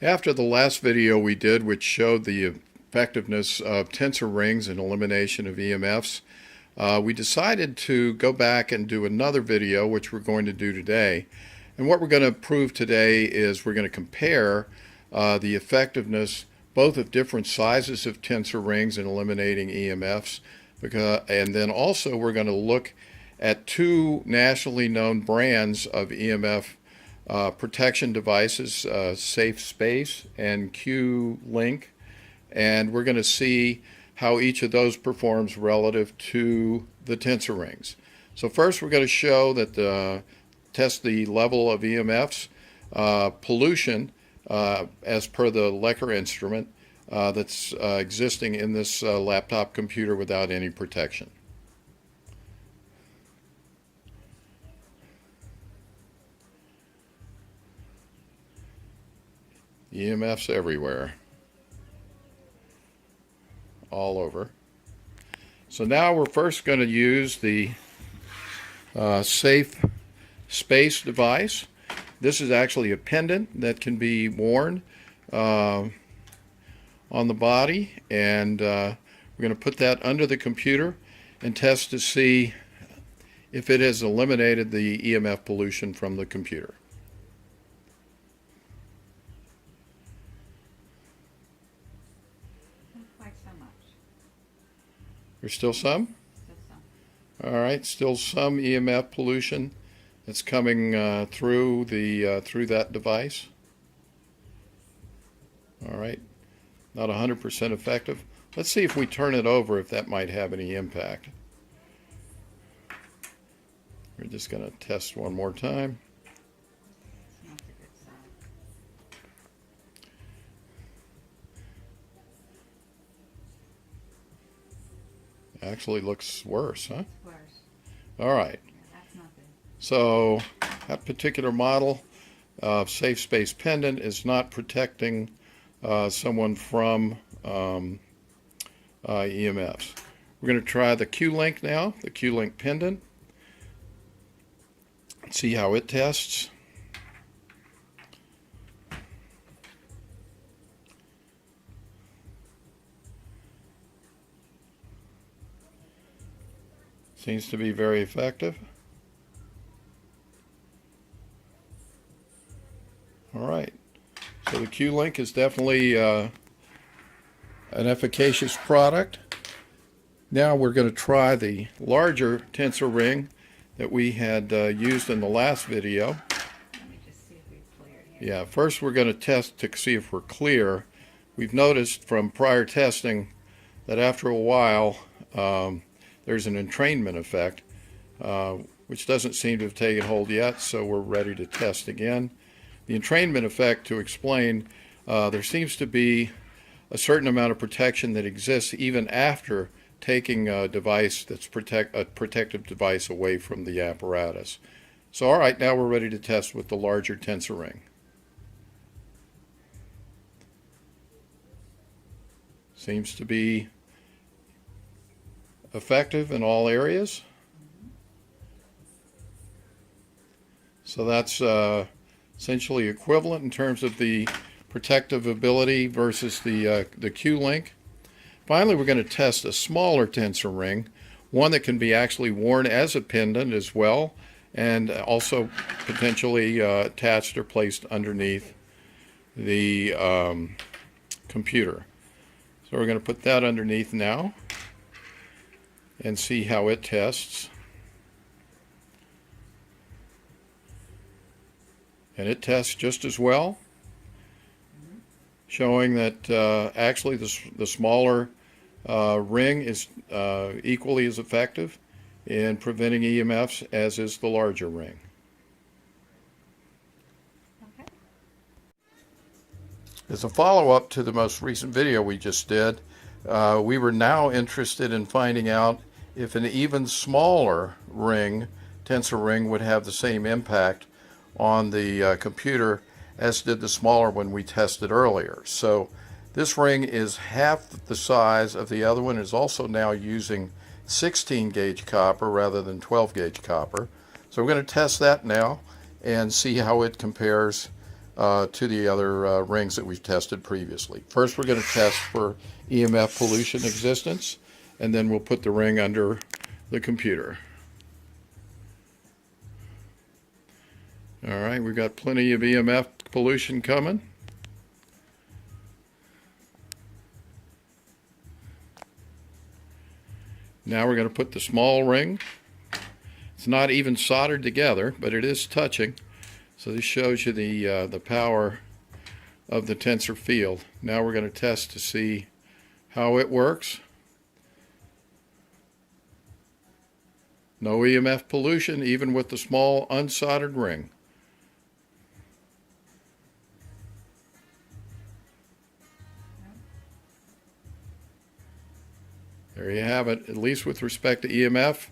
After the last video we did, which showed the effectiveness of tensor rings in elimination of EMFs, we decided to go back and do another video, which we're going to do today. And what we're going to prove today is we're going to compare the effectiveness both of different sizes of tensor rings in eliminating EMFs, and then also we're going to look at two nationally known brands of EMF protection devices, Safespace and Link, and we're going to see how each of those performs relative to the tensor rings. So first we're going to show that test the level of EMFs, pollution as per the Lecker instrument that's existing in this laptop computer without any protection. EMFs everywhere, all over. So now we're first going to use the Safespace device. This is actually a pendant that can be worn on the body, and we're going to put that under the computer and test to see if it has eliminated the EMF pollution from the computer. There's still some? Still some. All right, still some EMF pollution that's coming through that device. All right, not 100% effective. Let's see if we turn it over, if that might have any impact. We're just going to test one more time. It's not a good sign. Actually looks worse, huh? It's worse. All right. Yeah, that's not good. So that particular model of Safespace pendant is not protecting someone from EMFs. We're going to try the Link now, the Link pendant. See how it tests. Seems to be very effective. All right, so the Link is definitely an efficacious product. Now we're going to try the larger tensor ring that we had used in the last video. Let me just see if we've cleared here. Yeah, first we're going to test to see if we're clear. We've noticed from prior testing that after a while there's an entrainment effect, which doesn't seem to have taken hold yet, so we're ready to test again. The entrainment effect, to explain, there seems to be a certain amount of protection that exists even after taking a device that's a protective device away from the apparatus. So all right, now we're ready to test with the larger tensor ring. Seems to be effective in all areas. So that's essentially equivalent in terms of the protective ability versus the Link. Finally, we're going to test a smaller tensor ring, one that can be actually worn as a pendant as well, and also potentially attached or placed underneath the computer. So we're going to put that underneath now and see how it tests. And it tests just as well, showing that actually the smaller ring is equally as effective in preventing EMFs as is the larger ring. Okay. As a follow-up to the most recent video we just did, we were now interested in finding out if an even smaller ring, tensor ring, would have the same impact on the computer as did the smaller one we tested earlier. So this ring is half the size of the other one. It's also now using 16 gauge copper rather than 12 gauge copper. So we're going to test that now and see how it compares to the other rings that we've tested previously. First, we're going to test for EMF pollution existence, and then we'll put the ring under the computer. All right, we've got plenty of EMF pollution coming. Now we're going to put the small ring. It's not even soldered together, but it is touching. So this shows you the power of the tensor field. Now we're going to test to see how it works. No EMF pollution, even with the small unsoldered ring. There you have it. At least with respect to EMF,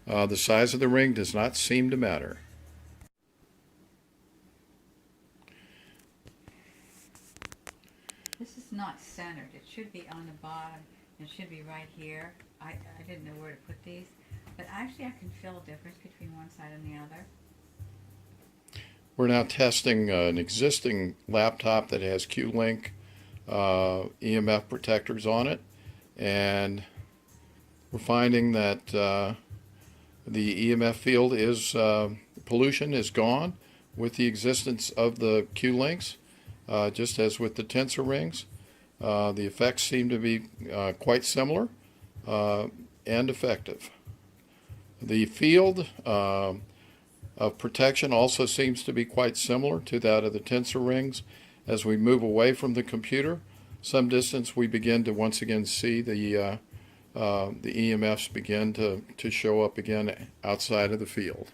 the size of the ring does not seem to matter. This is not centered. It should be on the bottom. It should be right here. I didn't know where to put these, but actually I can feel a difference between one side and the other. We're now testing an existing laptop that has Q-Link EMF protectors on it, and we're finding that the EMF field is pollution is gone with the existence of the Q-Links, just as with the tensor rings. The effects seem to be quite similar and effective. The field of protection also seems to be quite similar to that of the tensor rings. As we move away from the computer some distance, we begin to once again see the EMFs begin to show up again outside of the field.